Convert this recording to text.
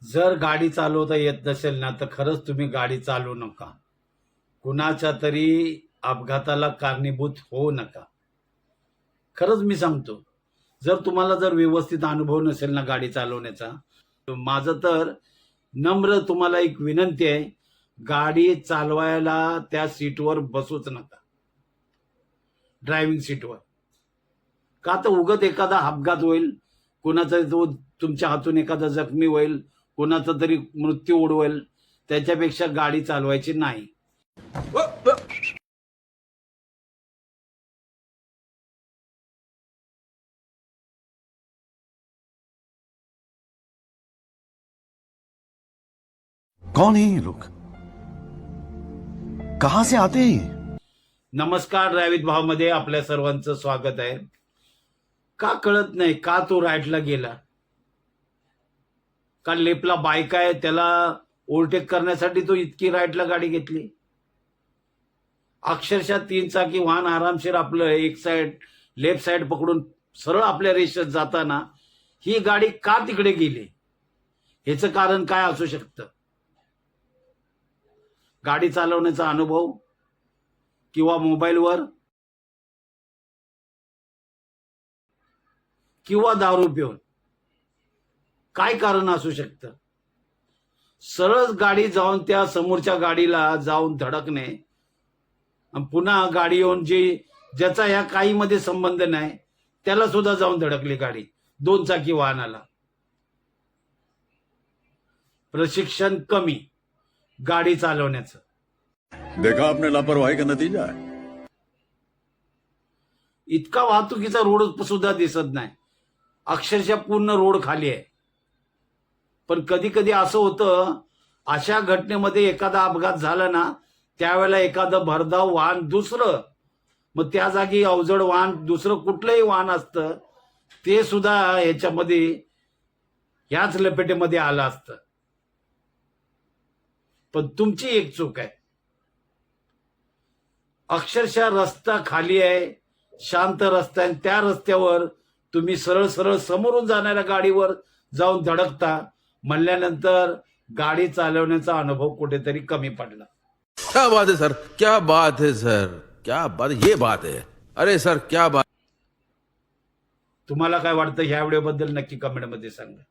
जर गाडी चालवता येत नसेल ना तर खरंच तुम्ही गाडी चालवू नका. कुणाच्या तरी अपघाताला कारणीभूत होऊ नका. खरंच मी सांगतो. जर तुम्हाला व्यवस्थित अनुभव नसेल ना गाडी चालवण्याचा, माझं तर नम्र तुम्हाला एक विनंती आहे, गाडी चालवायला त्या सीटवर बसूच नका, ड्रायव्हिंग सीटवर. का तर उगत एखादा अपघात होईल, कुणाचा तो तुमच्या हातून एखादा जखमी होईल, कुणाचा तरी मृत्यू ओढवेल. त्याच्यापेक्षा गाडी चालवायची नाही. कौन है ये लोग? कहां से आते हैं ये? नमस्कार, ड्रायव्हिंग भावमध्ये आपल्या सर्वांचं स्वागत आहे. का कळत नाही का तो राईटला गेला? का लेफ्टला बाईक आहे त्याला ओव्हरटेक करण्यासाठी तो इतकी राईटला गाडी घेतली? अक्षरशः 3 चाकी वाहन आरामशीर आपलं एक साइड लेफ्ट साइड पकडून सरळ आपल्या रेषेत जाताना ही गाडी का तिकडे गेली? ह्याचं कारण काय असू शकतं? गाडी चालवण्याचा अनुभव किंवा मोबाईलवर किंवा दारू पिऊन काय कारण असू शकतं? सरळ गाडी जाऊन त्या समोरच्या गाडीला जाऊन धडकणे आणि पुन्हा गाडी येऊन ज्याचा या काही मध्ये संबंध नाही त्याला सुद्धा जाऊन धडकली गाडी 2 चाकी वाहनाला. प्रशिक्षण कमी गाडी चालवण्याचं. देखा आपने लापरवाही का नतीजा है. इतका वाहतुकीचा रोड सुद्धा दिसत नाही, अक्षरशः पूर्ण रोड खाली आहे. पण कधी कधी असं होतं, अशा घटनेमध्ये एखादा अपघात झाला ना त्यावेळेला एखादं भरधाव वाहन दुसरं, मग त्या जागी अवजड वाहन दुसरं कुठलंही वाहन असतं ते सुद्धा ह्याच्यामध्ये ह्याच लपेटेमध्ये आलं असतं. पण तुमची एक चूक आहे. अक्षरशः रस्ता खाली आहे, शांत रस्ता आहे, त्या रस्त्यावर तुम्ही सरळ सरळ समोरून जाणाऱ्या गाडीवर जाऊन धडकता. म्हणल्यानंतर गाडी चालवण्याचा अनुभव कुठेतरी कमी पडला. क्या बात है सर, क्या बात है सर, क्या बात, ये बात है. अरे सर क्या बात. तुम्हाला काय वाटतं ह्या व्हिडिओबद्दल नक्की कमेंटमध्ये सांगा.